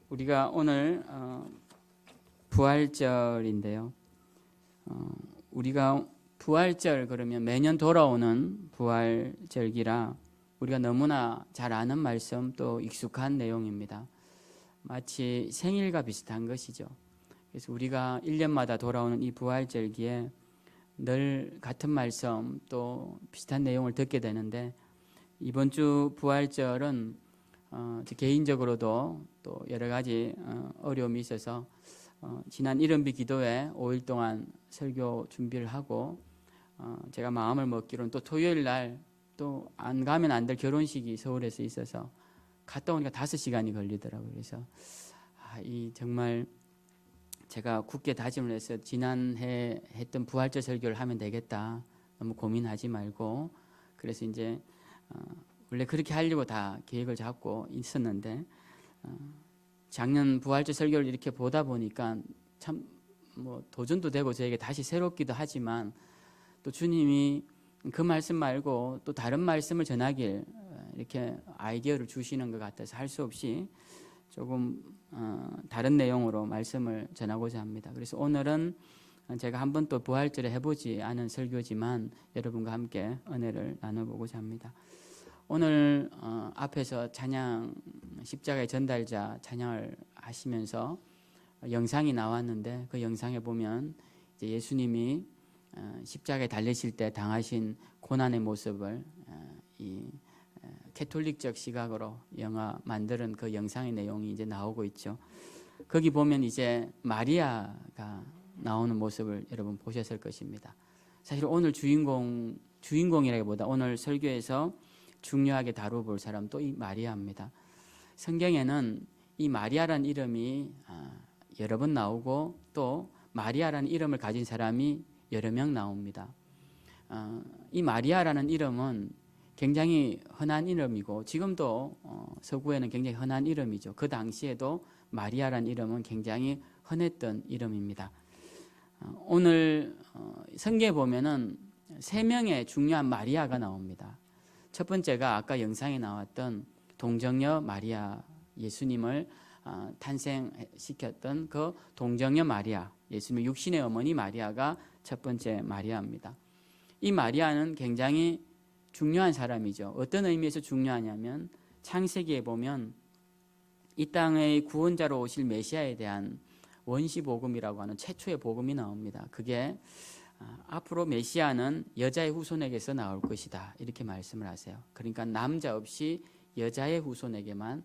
우리가 오늘 부활절인데요. 우리가 부활절 그러면 매년 돌아오는 부활절기라 우리가 너무나 잘 아는 말씀 또 익숙한 내용입니다. 마치 생일과 비슷한 것이죠. 그래서 우리가 1년마다 돌아오는 이 부활절기에 늘 같은 말씀 또 비슷한 내용을 듣게 되는데, 이번 주 부활절은 개인적으로도 또 여러 가지 어려움이 있어서 지난 이른비 기도회 5일 동안 설교 준비를 하고 제가 마음을 먹기로는 또 토요일 날 또 안 가면 안 될 결혼식이 서울에서 있어서 갔다 오니까 5시간이 걸리더라고요. 그래서 이 정말 제가 굳게 다짐을 해서 지난해 했던 부활절 설교를 하면 되겠다. 너무 고민하지 말고. 그래서 이제 원래 그렇게 하려고 다 계획을 잡고 있었는데 작년 부활절 설교를 이렇게 보다 보니까 참 도전도 되고 저에게 다시 새롭기도 하지만, 또 주님이 그 말씀 말고 또 다른 말씀을 전하길 이렇게 아이디어를 주시는 것 같아서 할 수 없이 조금 다른 내용으로 말씀을 전하고자 합니다. 그래서 오늘은 제가 한 번도 부활절에 해보지 않은 설교지만 여러분과 함께 은혜를 나눠보고자 합니다. 오늘 앞에서 찬양, 십자가의 전달자 찬양을 하시면서 영상이 나왔는데, 그 영상에 보면 이제 예수님이 십자가에 달리실 때 당하신 고난의 모습을 이 캐톨릭적 시각으로 만드는 그 영상의 내용이 이제 나오고 있죠. 거기 보면 이제 마리아가 나오는 모습을 여러분 보셨을 것입니다. 사실 오늘 주인공이라기보다 오늘 설교에서 중요하게 다뤄볼 사람 또 이 마리아입니다. 성경에는 이 마리아라는 이름이 여러 번 나오고 또 마리아라는 이름을 가진 사람이 여러 명 나옵니다. 이 마리아라는 이름은 굉장히 흔한 이름이고 지금도 서구에는 굉장히 흔한 이름이죠. 그 당시에도 마리아라는 이름은 굉장히 흔했던 이름입니다. 오늘 성경에 보면은 3명의 중요한 마리아가 나옵니다. 첫 번째가 아까 영상에 나왔던 동정녀 마리아, 예수님을 탄생시켰던 그 동정녀 마리아, 예수님의 육신의 어머니 마리아가 첫 번째 마리아입니다. 이 마리아는 굉장히 중요한 사람이죠. 어떤 의미에서 중요하냐면 창세기에 보면 이 땅의 구원자로 오실 메시아에 대한 원시복음이라고 하는 최초의 복음이 나옵니다. 그게 앞으로 메시아는 여자의 후손에게서 나올 것이다, 이렇게 말씀을 하세요. 그러니까 남자 없이 여자의 후손에게만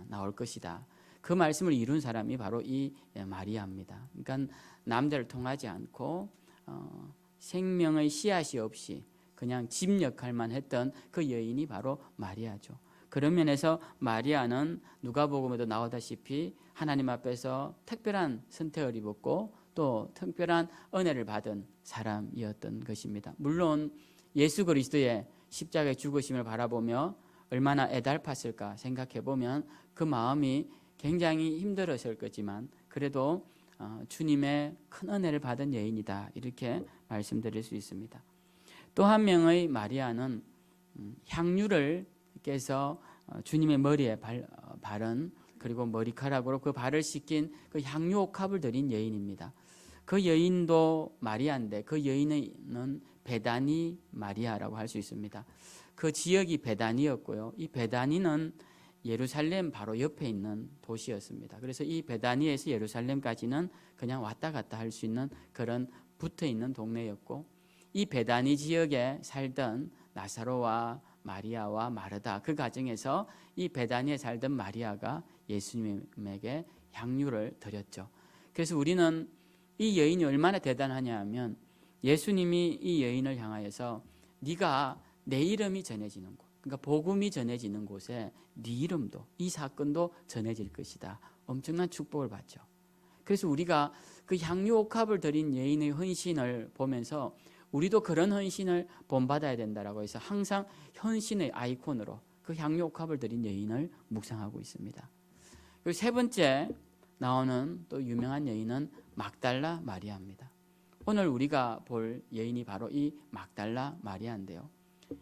나올 것이다. 그 말씀을 이룬 사람이 바로 이 마리아입니다. 그러니까 남자를 통하지 않고 생명의 씨앗이 없이 그냥 집 역할만 했던 그 여인이 바로 마리아죠. 그런 면에서 마리아는 누가복음에도 나오다시피 하나님 앞에서 특별한 선택을 입었고 또 특별한 은혜를 받은 사람이었던 것입니다. 물론 예수 그리스도의 십자가의 죽으심을 바라보며 얼마나 애달팠을까 생각해보면 그 마음이 굉장히 힘들었을 거지만 그래도 주님의 큰 은혜를 받은 여인이다, 이렇게 말씀드릴 수 있습니다. 또 한 명의 마리아는 향유를 깨서 주님의 머리에 바른, 그리고 머리카락으로 그 발을 씻긴 그 향유 옥합을 드린 여인입니다. 그 여인도 마리아인데 그 여인은 베다니 마리아라고 할 수 있습니다. 그 지역이 베다니였고요. 이 베다니는 예루살렘 바로 옆에 있는 도시였습니다. 그래서 이 베다니에서 예루살렘까지는 그냥 왔다 갔다 할 수 있는 그런 붙어 있는 동네였고, 이 베다니 지역에 살던 나사로와 마리아와 마르다, 그 가정에서 이 베다니에 살던 마리아가 예수님에게 향유를 드렸죠. 그래서 우리는 이 여인이 얼마나 대단하냐 하면 예수님이 이 여인을 향하여서 네가 내 이름이 전해지는 곳, 그러니까 복음이 전해지는 곳에 네 이름도, 이 사건도 전해질 것이다, 엄청난 축복을 받죠. 그래서 우리가 그 향유 옥합을 드린 여인의 헌신을 보면서 우리도 그런 헌신을 본받아야 된다라고 해서 항상 헌신의 아이콘으로 그 향유 옥합을 드린 여인을 묵상하고 있습니다. 그리고 세 번째 나오는 또 유명한 여인은 막달라 마리아입니다. 오늘 우리가 볼 여인이 바로 이 막달라 마리아인데요.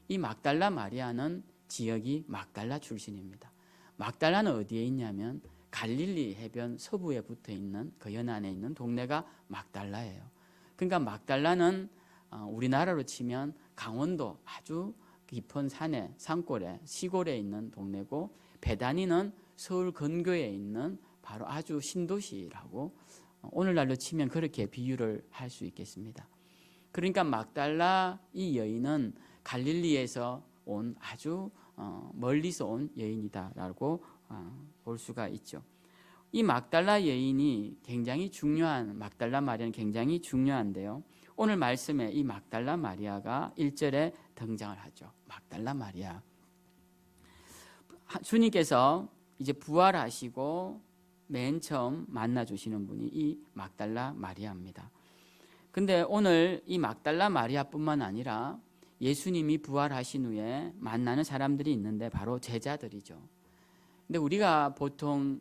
이 막달라 마리아는 지역이 막달라 출신입니다. 막달라는 어디에 있냐면 갈릴리 해변 서부에 붙어 있는 그 연안에 있는 동네가 막달라예요. 그러니까 막달라는 우리나라로 치면 강원도 아주 깊은 산에 산골에 시골에 있는 동네고, 베다니는 서울 근교에 있는 바로 아주 신도시라고 오늘날로 치면 그렇게 비유를 할 수 있겠습니다. 그러니까 막달라 이 여인은 갈릴리에서 온 아주 멀리서 온 여인이다라고 볼 수가 있죠. 이 막달라 여인이 굉장히 중요한, 막달라 마리아는 굉장히 중요한데요. 오늘 말씀에 이 막달라 마리아가 1절에 등장을 하죠. 막달라 마리아. 주님께서 이제 부활하시고 맨 처음 만나 주시는 분이 이 막달라 마리아입니다. 근데 오늘 이 막달라 마리아뿐만 아니라 예수님이 부활하신 후에 만나는 사람들이 있는데 바로 제자들이죠. 근데 우리가 보통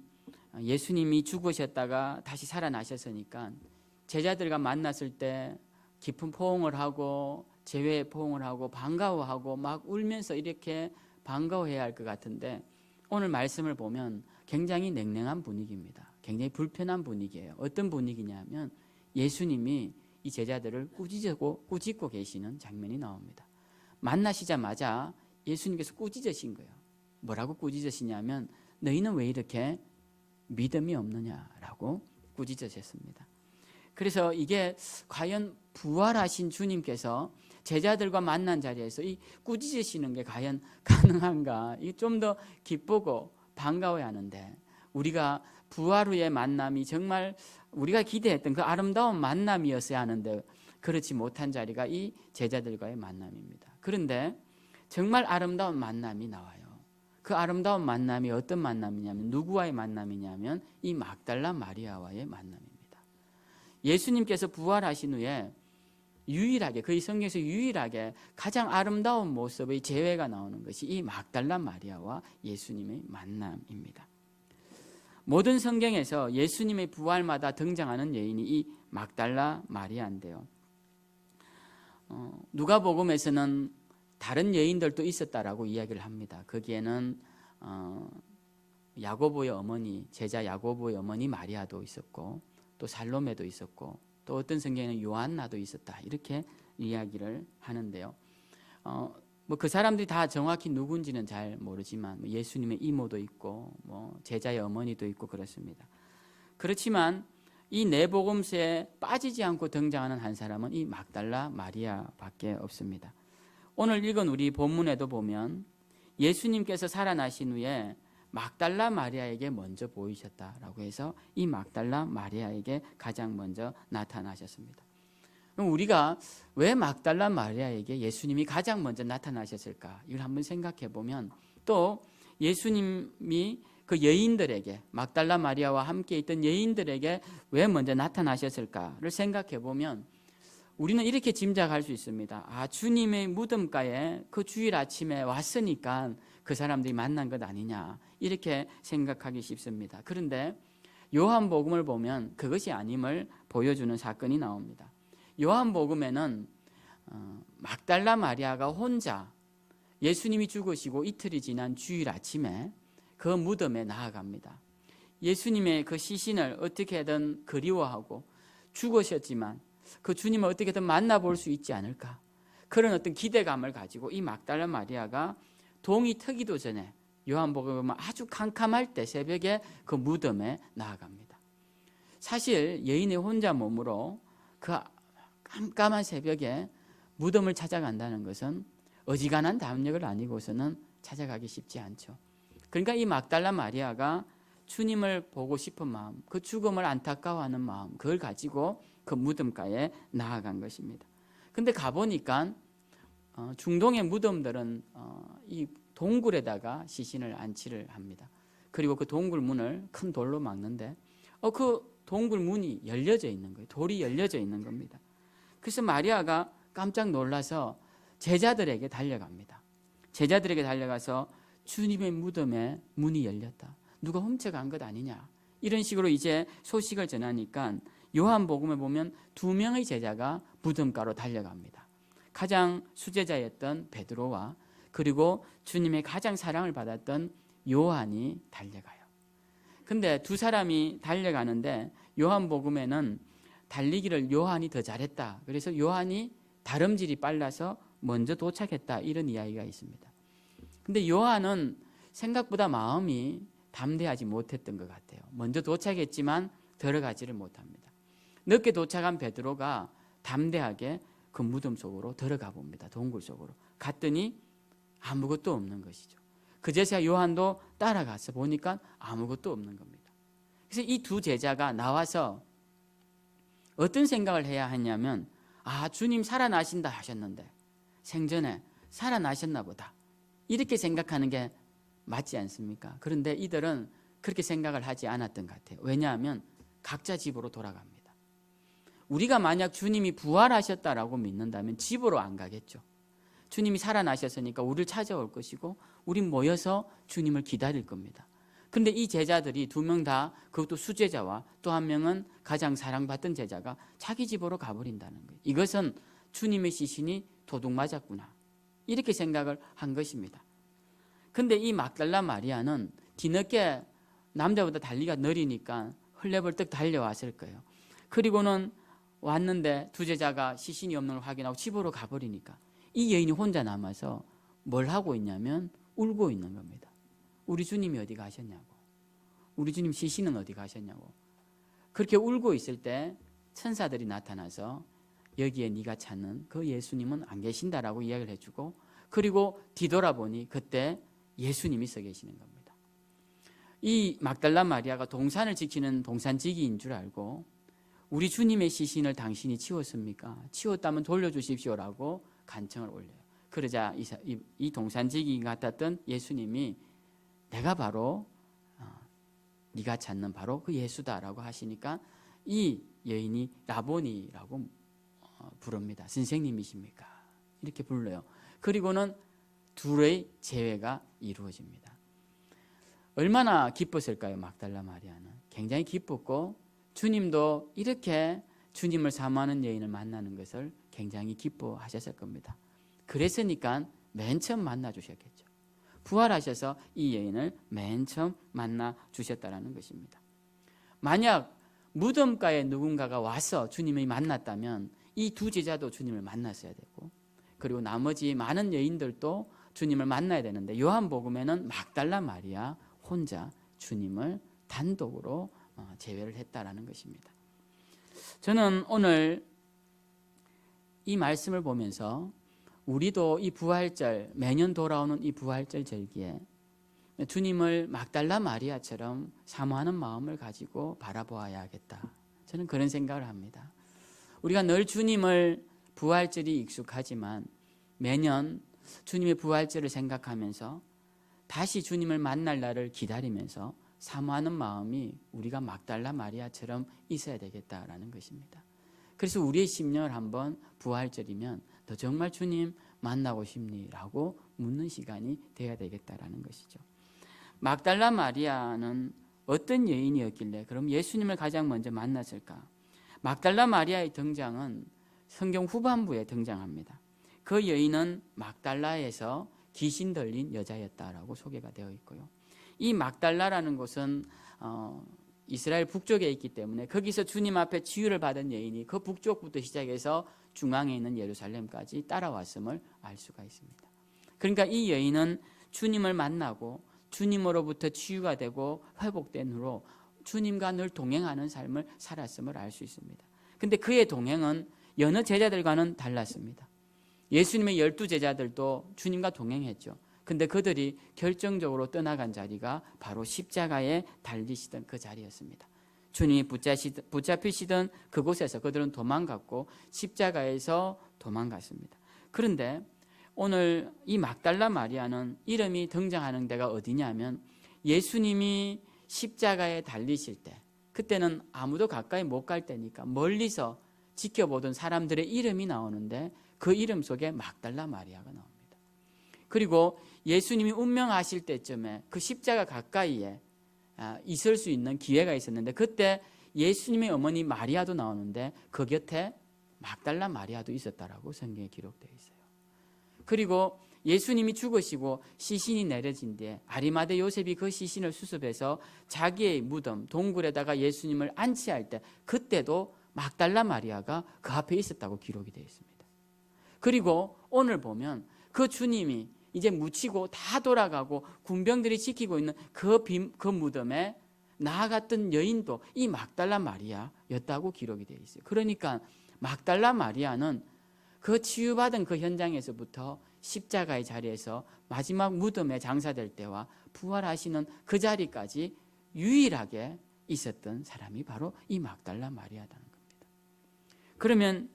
예수님이 죽으셨다가 다시 살아나셨으니까 제자들과 만났을 때 깊은 포옹을 하고 제외 포옹을 하고 반가워하고 막 울면서 이렇게 반가워해야 할 것 같은데, 오늘 말씀을 보면 굉장히 냉랭한 분위기입니다. 굉장히 불편한 분위기예요. 어떤 분위기냐면 예수님이 이 제자들을 꾸짖고 계시는 장면이 나옵니다. 만나시자마자 예수님께서 꾸짖으신 거예요. 뭐라고 꾸짖으시냐면 너희는 왜 이렇게 믿음이 없느냐라고 꾸짖으셨습니다. 그래서 이게 과연 부활하신 주님께서 제자들과 만난 자리에서 이 꾸짖으시는 게 과연 가능한가? 이 좀 더 기쁘고 반가워야 하는데, 우리가 부활 후의 만남이 정말 우리가 기대했던 그 아름다운 만남이었어야 하는데 그렇지 못한 자리가 이 제자들과의 만남입니다. 그런데 정말 아름다운 만남이 나와요. 그 아름다운 만남이 어떤 만남이냐면, 누구와의 만남이냐면 이 막달라 마리아와의 만남입니다. 예수님께서 부활하신 후에 유일하게, 거의 성경에서 유일하게 가장 아름다운 모습의 재회가 나오는 것이 이 막달라 마리아와 예수님의 만남입니다. 모든 성경에서 예수님의 부활마다 등장하는 여인이 이 막달라 마리아인데요. 누가복음에서는 다른 여인들도 있었다라고 이야기를 합니다. 거기에는 야고보의 어머니, 제자 야고보의 어머니 마리아도 있었고, 또 살로메도 있었고, 또 어떤 성경에는 요한나도 있었다, 이렇게 이야기를 하는데요. 그 사람들이 다 정확히 누군지는 잘 모르지만 예수님의 이모도 있고 제자의 어머니도 있고 그렇습니다. 그렇지만 이 네 복음서에 빠지지 않고 등장하는 한 사람은 이 막달라 마리아밖에 없습니다. 오늘 읽은 우리 본문에도 보면 예수님께서 살아나신 후에 막달라 마리아에게 먼저 보이셨다라고 해서 이 막달라 마리아에게 가장 먼저 나타나셨습니다. 그럼 우리가 왜 막달라 마리아에게 예수님이 가장 먼저 나타나셨을까? 이걸 한번 생각해 보면, 또 예수님이 그 여인들에게, 막달라 마리아와 함께 있던 여인들에게 왜 먼저 나타나셨을까를 생각해 보면 우리는 이렇게 짐작할 수 있습니다. 주님의 무덤가에 그 주일 아침에 왔으니까 그 사람들이 만난 것 아니냐, 이렇게 생각하기 쉽습니다. 그런데 요한복음을 보면 그것이 아님을 보여주는 사건이 나옵니다. 요한복음에는 막달라 마리아가 혼자 예수님이 죽으시고 이틀이 지난 주일 아침에 그 무덤에 나아갑니다. 예수님의 그 시신을 어떻게든 그리워하고 죽으셨지만 그 주님을 어떻게든 만나볼 수 있지 않을까, 그런 어떤 기대감을 가지고 이 막달라 마리아가 동이 트기도 전에, 요한복음에 보면 아주 캄캄할 때 새벽에 그 무덤에 나아갑니다. 사실 여인의 혼자 몸으로 그 깜깜한 새벽에 무덤을 찾아간다는 것은 어지간한 담력을 아니고서는 찾아가기 쉽지 않죠. 그러니까 이 막달라 마리아가 주님을 보고 싶은 마음, 그 죽음을 안타까워하는 마음, 그걸 가지고 그 무덤가에 나아간 것입니다. 근데 가보니까 중동의 무덤들은 이 동굴에다가 시신을 안치를 합니다. 그리고 그 동굴 문을 큰 돌로 막는데 그 동굴 문이 열려져 있는 거예요. 돌이 열려져 있는 겁니다. 그래서 마리아가 깜짝 놀라서 제자들에게 달려갑니다. 제자들에게 달려가서 주님의 무덤에 문이 열렸다, 누가 훔쳐간 것 아니냐, 이런 식으로 이제 소식을 전하니까 요한복음에 보면 2명의 제자가 무덤가로 달려갑니다. 가장 수제자였던 베드로와 그리고 주님의 가장 사랑을 받았던 요한이 달려가요. 근데 두 사람이 달려가는데 요한복음에는 달리기를 요한이 더 잘했다. 그래서 요한이 다름질이 빨라서 먼저 도착했다. 이런 이야기가 있습니다. 근데 요한은 생각보다 마음이 담대하지 못했던 것 같아요. 먼저 도착했지만 들어가지를 못합니다. 늦게 도착한 베드로가 담대하게 그 무덤 속으로 들어가 봅니다. 동굴 속으로. 갔더니 아무것도 없는 것이죠. 그제서야 요한도 따라가서 보니까 아무것도 없는 겁니다. 그래서 이 두 제자가 나와서 어떤 생각을 해야 하냐면, 아, 주님 살아나신다 하셨는데 생전에 살아나셨나 보다, 이렇게 생각하는 게 맞지 않습니까? 그런데 이들은 그렇게 생각을 하지 않았던 것 같아요. 왜냐하면 각자 집으로 돌아갑니다. 우리가 만약 주님이 부활하셨다라고 믿는다면 집으로 안 가겠죠. 주님이 살아나셨으니까 우리를 찾아올 것이고 우린 모여서 주님을 기다릴 겁니다. 그런데 이 제자들이 두 명 다, 그것도 수제자와 또 한 명은 가장 사랑받던 제자가 자기 집으로 가버린다는 거예요. 이것은 주님의 시신이 도둑 맞았구나, 이렇게 생각을 한 것입니다. 근데 이 막달라 마리아는 뒤늦게 남자보다 달리기가 느리니까 헐레벌떡 달려왔을 거예요. 그리고는 왔는데 두 제자가 시신이 없는 걸 확인하고 집으로 가버리니까 이 여인이 혼자 남아서 뭘 하고 있냐면 울고 있는 겁니다. 우리 주님이 어디 가셨냐고, 우리 주님 시신은 어디 가셨냐고. 그렇게 울고 있을 때 천사들이 나타나서 여기에 네가 찾는 그 예수님은 안 계신다라고 이야기를 해주고, 그리고 뒤돌아보니 그때 예수님이 서 계시는 겁니다. 이 막달라 마리아가 동산을 지키는 동산지기인 줄 알고, 우리 주님의 시신을 당신이 치웠습니까? 치웠다면 돌려주십시오라고 간청을 올려요. 그러자 이 동산지기 같았던 예수님이 내가 바로 네가 찾는 바로 그 예수다라고 하시니까 이 여인이 라보니라고 부릅니다. 선생님이십니까? 이렇게 불러요. 그리고는 둘의 재회가 이루어집니다. 얼마나 기뻤을까요? 막달라 마리아는 굉장히 기뻤고, 주님도 이렇게 주님을 사모하는 여인을 만나는 것을 굉장히 기뻐하셨을 겁니다. 그랬으니까 맨 처음 만나 주셨겠죠. 부활하셔서 이 여인을 맨 처음 만나 주셨다라는 것입니다. 만약 무덤가에 누군가가 와서 주님을 만났다면 이 두 제자도 주님을 만났어야 되고, 그리고 나머지 많은 여인들도 주님을 만나야 되는데 요한복음에는 막달라 마리아 혼자 주님을 단독으로 제외를 했다라는 것입니다. 저는 오늘 이 말씀을 보면서 우리도 이 부활절, 매년 돌아오는 이 부활절 절기에 주님을 막달라 마리아처럼 사모하는 마음을 가지고 바라보아야겠다, 저는 그런 생각을 합니다. 우리가 늘 주님을, 부활절이 익숙하지만 매년 주님의 부활절을 생각하면서 다시 주님을 만날 날을 기다리면서 사모하는 마음이 우리가 막달라 마리아처럼 있어야 되겠다라는 것입니다. 그래서 우리의 심령을 한번 부활절이면 너 정말 주님 만나고 싶니?라고 묻는 시간이 되어야 되겠다라는 것이죠. 막달라 마리아는 어떤 여인이었길래 그럼 예수님을 가장 먼저 만났을까? 막달라 마리아의 등장은 성경 후반부에 등장합니다. 그 여인은 막달라에서 귀신 들린 여자였다라고 소개가 되어 있고요. 이 막달라라는 곳은 이스라엘 북쪽에 있기 때문에 거기서 주님 앞에 치유를 받은 여인이 그 북쪽부터 시작해서 중앙에 있는 예루살렘까지 따라왔음을 알 수가 있습니다. 그러니까 이 여인은 주님을 만나고 주님으로부터 치유가 되고 회복된 후로 주님과 늘 동행하는 삶을 살았음을 알 수 있습니다. 그런데 그의 동행은 여느 제자들과는 달랐습니다. 예수님의 12제자들도 주님과 동행했죠. 근데 그들이 결정적으로 떠나간 자리가 바로 십자가에 달리시던 그 자리였습니다. 주님이 붙잡히시던 그곳에서 그들은 도망갔고 십자가에서 도망갔습니다. 그런데 오늘 이 막달라 마리아는 이름이 등장하는 데가 어디냐면 예수님이 십자가에 달리실 때, 그때는 아무도 가까이 못 갈 때니까 멀리서 지켜보던 사람들의 이름이 나오는데 그 이름 속에 막달라 마리아가 나옵니다. 그리고 예수님이 운명하실 때쯤에 그 십자가 가까이에 있을 수 있는 기회가 있었는데 그때 예수님의 어머니 마리아도 나오는데 그 곁에 막달라 마리아도 있었다라고 성경에 기록되어 있어요. 그리고 예수님이 죽으시고 시신이 내려진 뒤에 아리마대 요셉이 그 시신을 수습해서 자기의 무덤 동굴에다가 예수님을 안치할 때 그때도 막달라 마리아가 그 앞에 있었다고 기록이 되어 있습니다. 그리고 오늘 보면 그 주님이 이제 묻히고 다 돌아가고 군병들이 지키고 있는 그 무덤에 나아갔던 여인도 이 막달라 마리아였다고 기록이 되어 있어요. 그러니까 막달라 마리아는 그 치유받은 그 현장에서부터 십자가의 자리에서 마지막 무덤에 장사될 때와 부활하시는 그 자리까지 유일하게 있었던 사람이 바로 이 막달라 마리아라는 겁니다. 그러면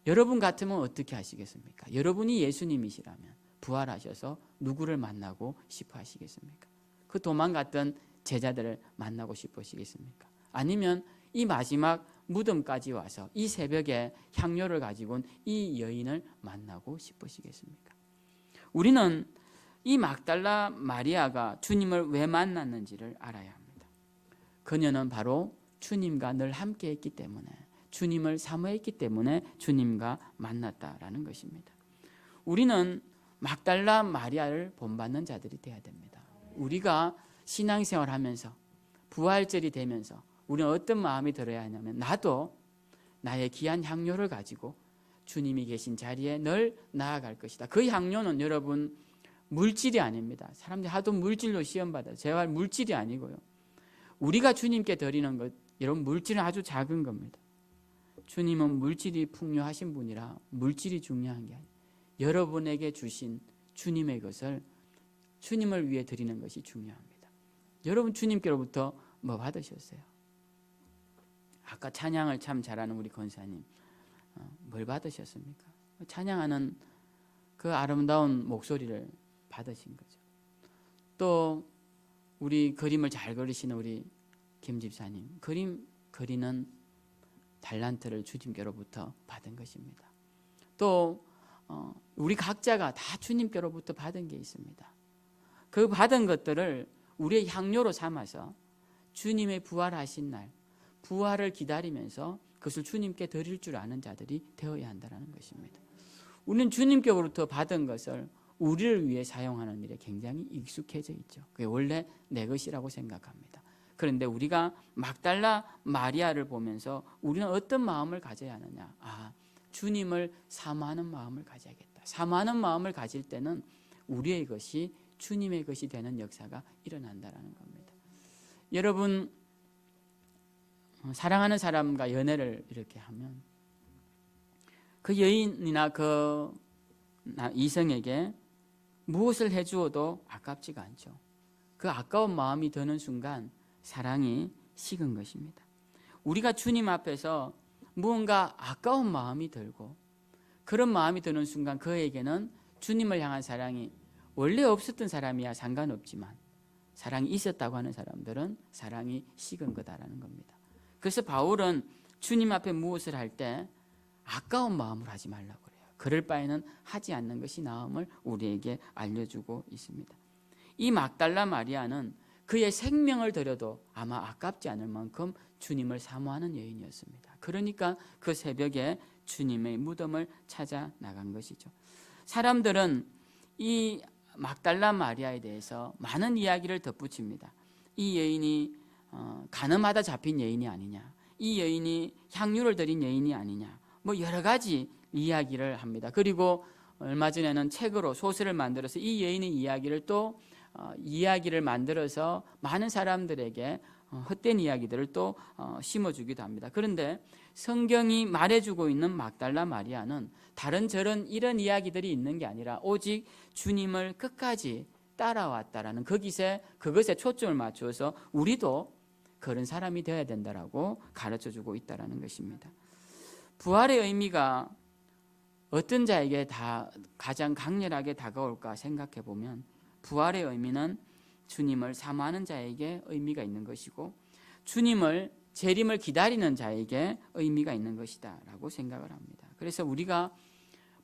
여러분 같으면 어떻게 하시겠습니까? 여러분이 예수님이시라면 부활하셔서 누구를 만나고 싶어 하시겠습니까? 그 도망갔던 제자들을 만나고 싶으시겠습니까? 아니면 이 마지막 무덤까지 와서 이 새벽에 향료를 가지고 온 이 여인을 만나고 싶으시겠습니까? 우리는 이 막달라 마리아가 주님을 왜 만났는지를 알아야 합니다. 그녀는 바로 주님과 늘 함께 했기 때문에, 주님을 사모했기 때문에 주님과 만났다라는 것입니다. 우리는 막달라 마리아를 본받는 자들이 되어야 됩니다. 우리가 신앙생활하면서 부활절이 되면서 우리는 어떤 마음이 들어야 하냐면, 나도 나의 귀한 향료를 가지고 주님이 계신 자리에 늘 나아갈 것이다. 그 향료는 여러분 물질이 아닙니다. 사람들이 하도 물질로 시험받아요. 제발 물질이 아니고요. 우리가 주님께 드리는 것, 여러분 물질은 아주 작은 겁니다. 주님은 물질이 풍요하신 분이라 물질이 중요한 게 아니에요. 여러분에게 주신 주님의 것을 주님을 위해 드리는 것이 중요합니다. 여러분 주님께로부터 뭐 받으셨어요? 아까 찬양을 참 잘하는 우리 권사님, 뭘 받으셨습니까? 찬양하는 그 아름다운 목소리를 받으신 거죠. 또 우리 그림을 잘 그리시는 우리 김 집사님, 그림 그리는 달란트를 주님께로부터 받은 것입니다. 또 우리 각자가 다 주님께로부터 받은 게 있습니다. 그 받은 것들을 우리의 향료로 삼아서 주님의 부활하신 날, 부활을 기다리면서 그것을 주님께 드릴 줄 아는 자들이 되어야 한다는 것입니다. 우리는 주님께로부터 받은 것을 우리를 위해 사용하는 일에 굉장히 익숙해져 있죠. 그게 원래 내 것이라고 생각합니다. 그런데 우리가 막달라 마리아를 보면서 우리는 어떤 마음을 가져야 하느냐? 주님을 사모하는 마음을 가져야겠다. 사모하는 마음을 가질 때는 우리의 것이 주님의 것이 되는 역사가 일어난다는 겁니다. 여러분, 사랑하는 사람과 연애를 이렇게 하면 그 여인이나 그 이성에게 무엇을 해주어도 아깝지가 않죠. 그 아까운 마음이 드는 순간 사랑이 식은 것입니다. 우리가 주님 앞에서 무언가 아까운 마음이 들고 그런 마음이 드는 순간 그에게는 주님을 향한 사랑이 원래 없었던 사람이야 상관없지만 사랑이 있었다고 하는 사람들은 사랑이 식은 거다라는 겁니다. 그래서 바울은 주님 앞에 무엇을 할 때 아까운 마음으로 하지 말라고 그래요. 그럴 바에는 하지 않는 것이 나음을 우리에게 알려주고 있습니다. 이 막달라 마리아는 그의 생명을 들여도 아마 아깝지 않을 만큼 주님을 사모하는 여인이었습니다. 그러니까 그 새벽에 주님의 무덤을 찾아 나간 것이죠. 사람들은 이 막달라 마리아에 대해서 많은 이야기를 덧붙입니다. 이 여인이 간음하다 잡힌 여인이 아니냐, 이 여인이 향유를 드린 여인이 아니냐, 뭐 여러 가지 이야기를 합니다. 그리고 얼마 전에는 책으로 소설을 만들어서 이 여인의 이야기를 또 이야기를 만들어서 많은 사람들에게 헛된 이야기들을 또 심어주기도 합니다. 그런데 성경이 말해주고 있는 막달라 마리아는 다른 저런 이런 이야기들이 있는 게 아니라 오직 주님을 끝까지 따라왔다라는 그것에 초점을 맞추어서 우리도 그런 사람이 되어야 된다라고 가르쳐주고 있다라는 것입니다. 부활의 의미가 어떤 자에게 가장 강렬하게 다가올까 생각해 보면 부활의 의미는 주님을 사모하는 자에게 의미가 있는 것이고 주님을 재림을 기다리는 자에게 의미가 있는 것이다 라고 생각을 합니다. 그래서 우리가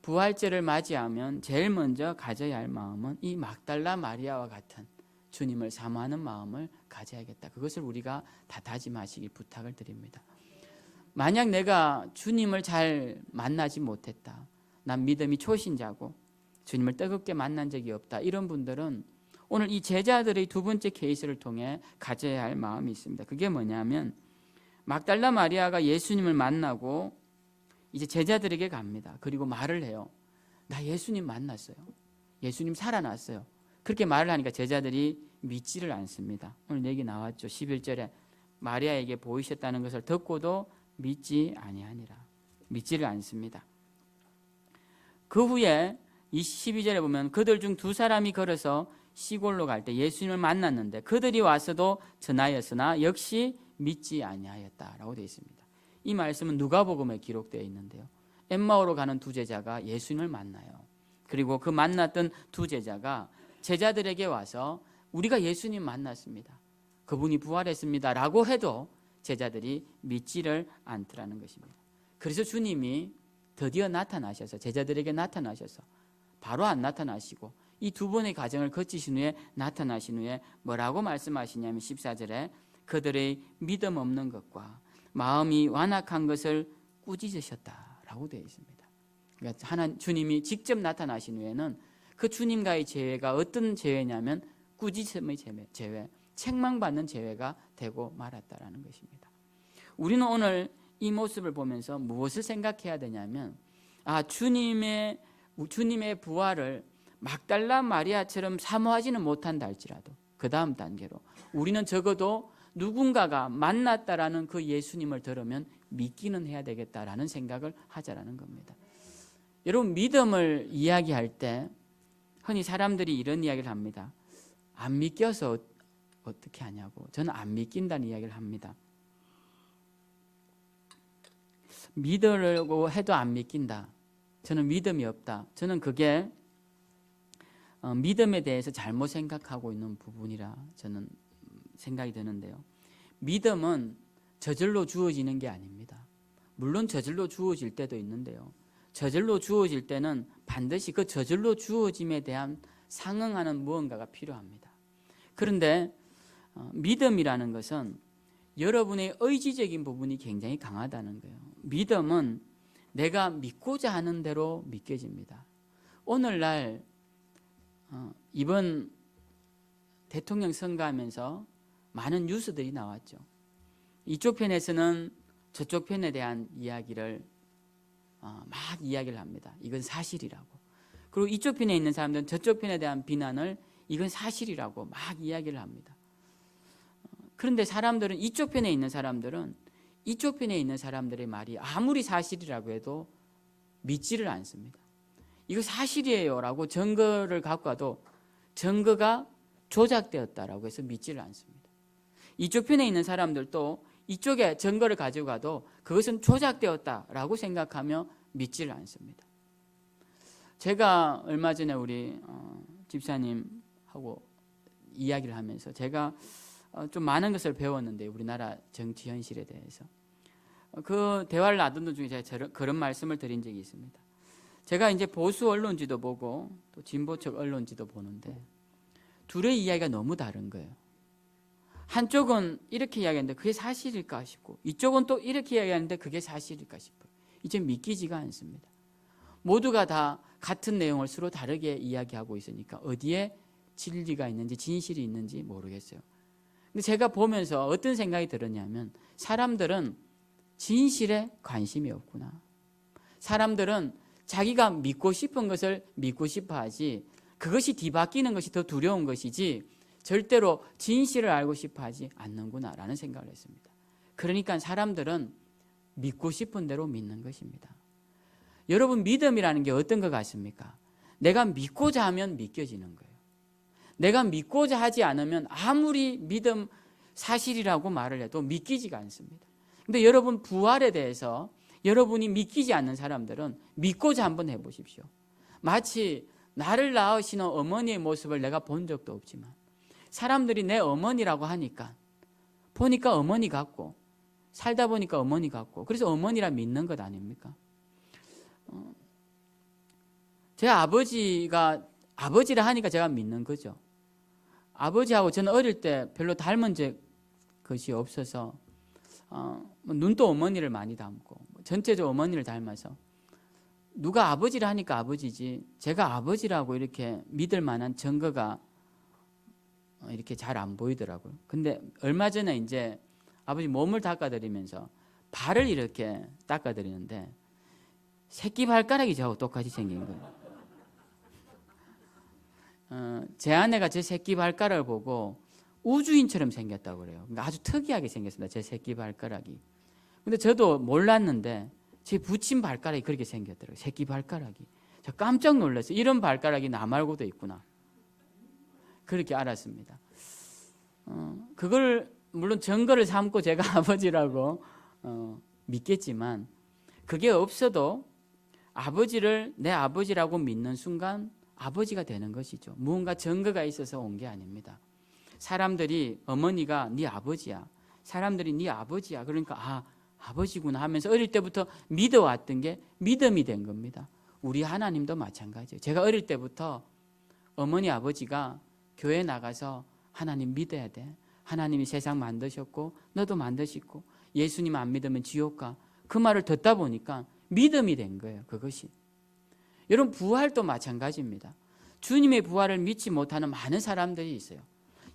부활절을 맞이하면 제일 먼저 가져야 할 마음은 이 막달라 마리아와 같은 주님을 사모하는 마음을 가져야겠다. 그것을 우리가 다 다짐하시길 부탁을 드립니다. 만약 내가 주님을 잘 만나지 못했다, 난 믿음이 초신자고 주님을 뜨겁게 만난 적이 없다. 이런 분들은 오늘 이 제자들의 두 번째 케이스를 통해 가져야 할 마음이 있습니다. 그게 뭐냐면 막달라 마리아가 예수님을 만나고 이제 제자들에게 갑니다. 그리고 말을 해요. 나 예수님 만났어요. 예수님 살아났어요. 그렇게 말을 하니까 제자들이 믿지를 않습니다. 오늘 얘기 나왔죠. 11절에 마리아에게 보이셨다는 것을 듣고도 믿지 아니하니라. 믿지를 않습니다. 그 후에 12절에 보면 그들 중 두 사람이 걸어서 시골로 갈 때 예수님을 만났는데 그들이 와서도 전하였으나 역시 믿지 아니하였다라고 되어 있습니다. 이 말씀은 누가복음에 기록되어 있는데요. 엠마오로 가는 두 제자가 예수님을 만나요. 그리고 그 만났던 두 제자가 제자들에게 와서 우리가 예수님 만났습니다. 그분이 부활했습니다. 라고 해도 제자들이 믿지를 않더라는 것입니다. 그래서 주님이 드디어 나타나셔서 제자들에게 나타나셔서 바로 안 나타나시고 이 두 번의 과정을 거치신 후에 나타나신 후에 뭐라고 말씀하시냐면 14절에 그들의 믿음 없는 것과 마음이 완악한 것을 꾸짖으셨다라고 되어 있습니다. 그러니까 주님이 직접 나타나신 후에는 그 주님과의 재회가 어떤 재회냐면 꾸짖음의 재회, 책망받는 재회가 되고 말았다라는 것입니다. 우리는 오늘 이 모습을 보면서 무엇을 생각해야 되냐면 주님의 부활을 막달라 마리아처럼 사모하지는 못한다 할지라도 그 다음 단계로 우리는 적어도 누군가가 만났다라는 그 예수님을 들으면 믿기는 해야 되겠다라는 생각을 하자라는 겁니다. 여러분 믿음을 이야기할 때 흔히 사람들이 이런 이야기를 합니다. 안 믿겨서 어떻게 하냐고. 저는 안 믿긴다는 이야기를 합니다. 믿으려고 해도 안 믿긴다. 저는 믿음이 없다. 저는 그게 믿음에 대해서 잘못 생각하고 있는 부분이라 저는 생각이 드는데요. 믿음은 저절로 주어지는 게 아닙니다. 물론 저절로 주어질 때도 있는데요. 저절로 주어질 때는 반드시 그 저절로 주어짐에 대한 상응하는 무언가가 필요합니다. 그런데 믿음이라는 것은 여러분의 의지적인 부분이 굉장히 강하다는 거예요. 믿음은 내가 믿고자 하는 대로 믿겨집니다. 오늘날 이번 대통령 선거하면서 많은 뉴스들이 나왔죠. 이쪽 편에서는 저쪽 편에 대한 이야기를 막 이야기를 합니다. 이건 사실이라고. 그리고 이쪽 편에 있는 사람들은 저쪽 편에 대한 비난을 이건 사실이라고 막 이야기를 합니다. 그런데 사람들은 이쪽 편에 있는 사람들은 이쪽 편에 있는 사람들의 말이 아무리 사실이라고 해도 믿지를 않습니다. 이거 사실이에요 라고 증거를 갖고 와도 증거가 조작되었다라고 해서 믿지를 않습니다. 이쪽 편에 있는 사람들도 이쪽에 증거를 가지고 가도 그것은 조작되었다라고 생각하며 믿지를 않습니다. 제가 얼마 전에 우리 집사님하고 이야기를 하면서 제가 좀 많은 것을 배웠는데 우리나라 정치 현실에 대해서 그 대화를 나누는 중에 제가 그런 말씀을 드린 적이 있습니다. 제가 이제 보수 언론지도 보고 또 진보 쪽 언론지도 보는데 둘의 이야기가 너무 다른 거예요. 한쪽은 이렇게 이야기하는데 그게 사실일까 싶고 이쪽은 또 이렇게 이야기하는데 그게 사실일까 싶어요. 이제 믿기지가 않습니다. 모두가 다 같은 내용을 서로 다르게 이야기하고 있으니까 어디에 진리가 있는지 진실이 있는지 모르겠어요. 근데 제가 보면서 어떤 생각이 들었냐면 사람들은 진실에 관심이 없구나. 사람들은 자기가 믿고 싶은 것을 믿고 싶어 하지 그것이 뒤바뀌는 것이 더 두려운 것이지 절대로 진실을 알고 싶어 하지 않는구나 라는 생각을 했습니다. 그러니까 사람들은 믿고 싶은 대로 믿는 것입니다. 여러분 믿음이라는 게 어떤 것 같습니까? 내가 믿고자 하면 믿겨지는 거예요. 내가 믿고자 하지 않으면 아무리 믿음 사실이라고 말을 해도 믿기지가 않습니다. 근데 여러분 부활에 대해서 여러분이 믿기지 않는 사람들은 믿고자 한번 해보십시오. 마치 나를 낳으시는 어머니의 모습을 내가 본 적도 없지만 사람들이 내 어머니라고 하니까 보니까 어머니 같고 살다 보니까 어머니 같고 그래서 어머니라 믿는 것 아닙니까? 제 아버지가 아버지라 하니까 제가 믿는 거죠. 아버지하고 저는 어릴 때 별로 닮은 것이 없어서 눈도 어머니를 많이 닮고 전체적으로 어머니를 닮아서 누가 아버지라 하니까 아버지지 제가 아버지라고 이렇게 믿을 만한 증거가 이렇게 잘 안 보이더라고요. 근데 얼마 전에 이제 아버지 몸을 닦아드리면서 발을 이렇게 닦아드리는데 새끼 발가락이 저하고 똑같이 생긴 거예요. 제 아내가 제 새끼 발가락을 보고 우주인처럼 생겼다고 그래요. 그러니까 아주 특이하게 생겼습니다. 제 새끼 발가락이. 근데 저도 몰랐는데 제 부친 발가락이 그렇게 생겼더라고요. 새끼 발가락이. 저 깜짝 놀랐어요. 이런 발가락이 나 말고도 있구나. 그렇게 알았습니다. 그걸 물론 증거를 삼고 제가 아버지라고 믿겠지만 그게 없어도 아버지를 내 아버지라고 믿는 순간 아버지가 되는 것이죠. 무언가 증거가 있어서 온 게 아닙니다. 사람들이 어머니가 네 아버지야. 사람들이 네 아버지야. 그러니까 아버지구나 하면서 어릴 때부터 믿어왔던 게 믿음이 된 겁니다. 우리 하나님도 마찬가지예요. 제가 어릴 때부터 어머니 아버지가 교회 나가서 하나님 믿어야 돼. 하나님이 세상 만드셨고 너도 만드시고 예수님 안 믿으면 지옥 가. 그 말을 듣다 보니까 믿음이 된 거예요. 그것이. 여러분 부활도 마찬가지입니다. 주님의 부활을 믿지 못하는 많은 사람들이 있어요.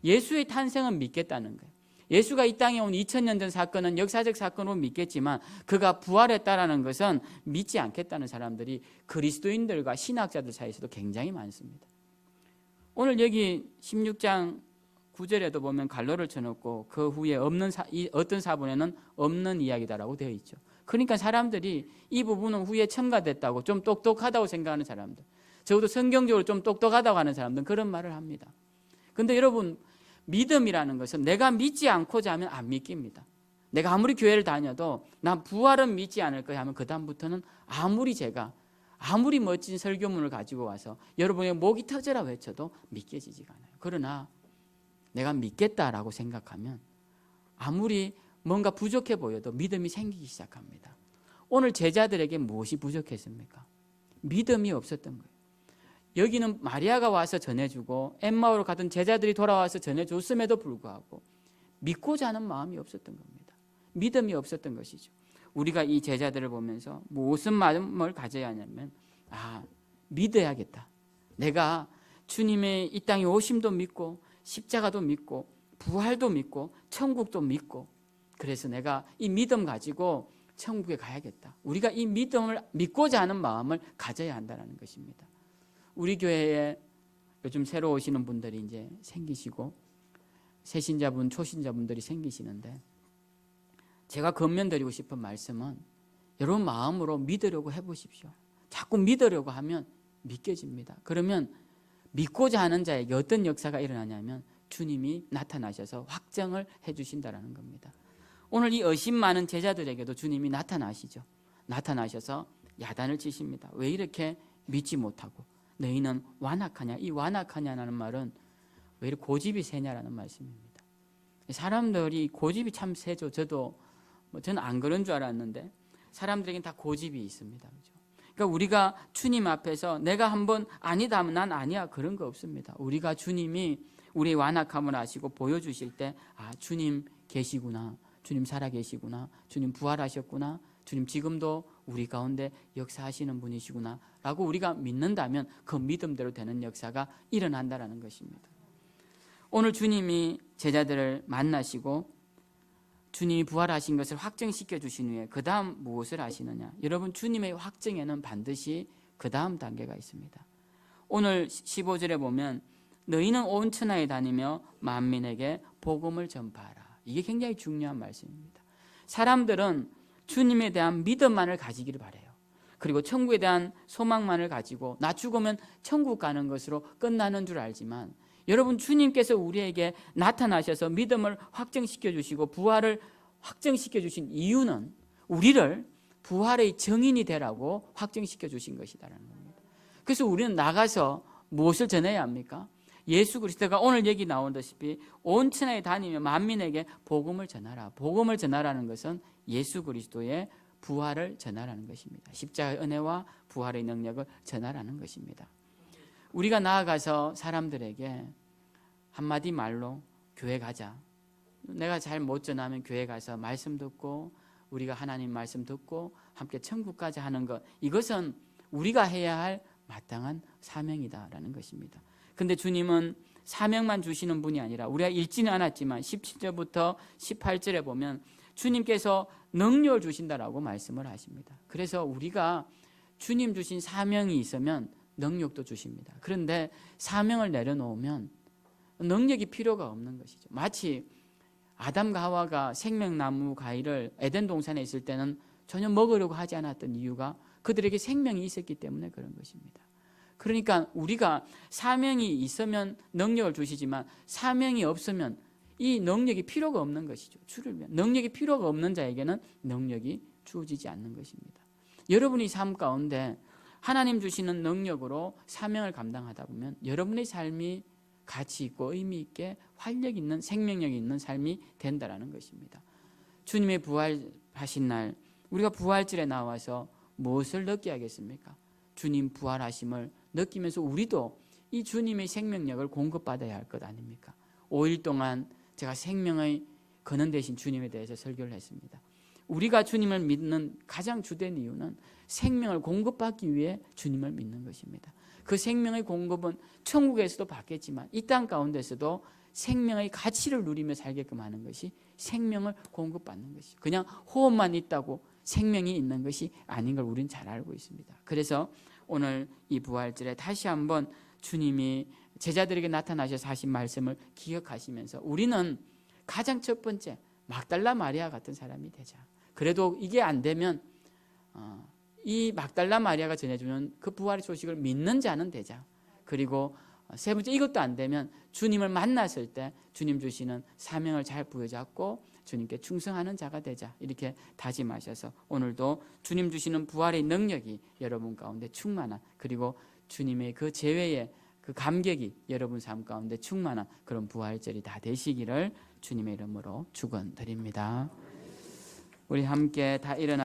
예수의 탄생은 믿겠다는 거예요. 예수가 이 땅에 온 2000년 전 사건은 역사적 사건으로 믿겠지만 그가 부활했다라는 것은 믿지 않겠다는 사람들이 그리스도인들과 신학자들 사이에서도 굉장히 많습니다. 오늘 여기 16장 9절에도 보면 갈로를 쳐놓고 그 후에 어떤 사본에는 없는 이야기다라고 되어 있죠. 그러니까 사람들이 이 부분은 후에 첨가됐다고 좀 똑똑하다고 생각하는 사람들, 적어도 성경적으로 좀 똑똑하다고 하는 사람들은 그런 말을 합니다. 그런데 여러분 믿음이라는 것은 내가 믿지 않고자 하면 안 믿깁니다. 내가 아무리 교회를 다녀도 난 부활은 믿지 않을 거야 하면 그 다음부터는 아무리 멋진 설교문을 가지고 와서 여러분의 목이 터져라 외쳐도 믿겨지지가 않아요. 그러나 내가 믿겠다라고 생각하면 아무리 뭔가 부족해 보여도 믿음이 생기기 시작합니다. 오늘 제자들에게 무엇이 부족했습니까? 믿음이 없었던 거예요. 여기는 마리아가 와서 전해주고 엠마오로 가던 제자들이 돌아와서 전해줬음에도 불구하고 믿고자 하는 마음이 없었던 겁니다. 믿음이 없었던 것이죠. 우리가 이 제자들을 보면서 무슨 마음을 가져야 하냐면 믿어야겠다. 내가 주님의 이 땅에 오심도 믿고 십자가도 믿고 부활도 믿고 천국도 믿고 그래서 내가 이 믿음 가지고 천국에 가야겠다. 우리가 이 믿음을 믿고자 하는 마음을 가져야 한다는 것입니다. 우리 교회에 요즘 새로 오시는 분들이 이제 생기시고 새신자분, 초신자분들이 생기시는데 제가 건면드리고 싶은 말씀은 여러분 마음으로 믿으려고 해보십시오. 자꾸 믿으려고 하면 믿겨집니다. 그러면 믿고자 하는 자에게 어떤 역사가 일어나냐면 주님이 나타나셔서 확정을 해주신다는 겁니다. 오늘 이 의심 많은 제자들에게도 주님이 나타나시죠. 나타나셔서 야단을 치십니다. 왜 이렇게 믿지 못하고 너희는 완악하냐? 이 완악하냐라는 말은 왜 이렇게 고집이 세냐라는 말씀입니다. 사람들이 고집이 참 세죠. 저는 안 그런 줄 알았는데 사람들에게는 다 고집이 있습니다. 그렇죠? 그러니까 우리가 주님 앞에서 내가 한번 아니다 하면 난 아니야 그런 거 없습니다. 우리가 주님이 우리의 완악함을 아시고 보여주실 때 주님 계시구나. 주님 살아계시구나. 주님 부활하셨구나. 주님 지금도 우리 가운데 역사하시는 분이시구나 라고 우리가 믿는다면 그 믿음대로 되는 역사가 일어난다는 것입니다. 오늘 주님이 제자들을 만나시고 주님이 부활하신 것을 확정시켜 주신 후에 그 다음 무엇을 하시느냐. 여러분 주님의 확정에는 반드시 그 다음 단계가 있습니다. 오늘 15절에 보면 너희는 온 천하에 다니며 만민에게 복음을 전파하라. 이게 굉장히 중요한 말씀입니다. 사람들은 주님에 대한 믿음만을 가지기를 바라요. 그리고 천국에 대한 소망만을 가지고 나 죽으면 천국 가는 것으로 끝나는 줄 알지만 여러분 주님께서 우리에게 나타나셔서 믿음을 확정시켜 주시고 부활을 확정시켜 주신 이유는 우리를 부활의 증인이 되라고 확정시켜 주신 것이다라는 겁니다. 그래서 우리는 나가서 무엇을 전해야 합니까? 예수 그리스도가 오늘 얘기 나오다시피 온 천하에 다니며 만민에게 복음을 전하라. 복음을 전하라는 것은 예수 그리스도의 부활을 전하라는 것입니다. 십자가의 은혜와 부활의 능력을 전하라는 것입니다. 우리가 나아가서 사람들에게 한마디 말로 교회 가자. 내가 잘 못 전하면 교회 가서 말씀 듣고 우리가 하나님 말씀 듣고 함께 천국 가자 하는 것, 이것은 우리가 해야 할 마땅한 사명이다라는 것입니다. 근데 주님은 사명만 주시는 분이 아니라 우리가 읽지는 않았지만 17절부터 18절에 보면 주님께서 능력을 주신다라고 말씀을 하십니다. 그래서 우리가 주님 주신 사명이 있으면 능력도 주십니다. 그런데 사명을 내려놓으면 능력이 필요가 없는 것이죠. 마치 아담과 하와가 생명나무 가위를 에덴 동산에 있을 때는 전혀 먹으려고 하지 않았던 이유가 그들에게 생명이 있었기 때문에 그런 것입니다. 그러니까 우리가 사명이 있으면 능력을 주시지만 사명이 없으면 이 능력이 필요가 없는 것이죠. 주를 위한 능력이 필요가 없는 자에게는 능력이 주어지지 않는 것입니다. 여러분이 삶 가운데 하나님 주시는 능력으로 사명을 감당하다 보면 여러분의 삶이 가치 있고 의미 있게 활력 있는 생명력이 있는 삶이 된다라는 것입니다. 주님의 부활하신 날 우리가 부활절에 나와서 무엇을 느끼겠습니까? 주님 부활하심을 느끼면서 우리도 이 주님의 생명력을 공급받아야 할 것 아닙니까? 5일 동안 제가 생명의 근원 되신 주님에 대해서 설교를 했습니다. 우리가 주님을 믿는 가장 주된 이유는 생명을 공급받기 위해 주님을 믿는 것입니다. 그 생명의 공급은 천국에서도 받겠지만 이 땅 가운데서도 생명의 가치를 누리며 살게끔 하는 것이 생명을 공급받는 것이죠. 그냥 호흡만 있다고 생명이 있는 것이 아닌 걸 우리는 잘 알고 있습니다. 그래서 오늘 이 부활절에 다시 한번 주님이 제자들에게 나타나셔서 하신 말씀을 기억하시면서 우리는 가장 첫 번째 막달라 마리아 같은 사람이 되자. 그래도 이게 안 되면 이 막달라 마리아가 전해주는 그 부활의 소식을 믿는 자는 되자. 그리고 세 번째 이것도 안 되면 주님을 만났을 때 주님 주시는 사명을 잘 부여잡고 주님께 충성하는 자가 되자. 이렇게 다짐하셔서 오늘도 주님 주시는 부활의 능력이 여러분 가운데 충만한 그리고 주님의 그 제외의 그 감격이 여러분 삶 가운데 충만한 그런 부활절이 다 되시기를 주님의 이름으로 축원드립니다. 우리 함께 다 일어나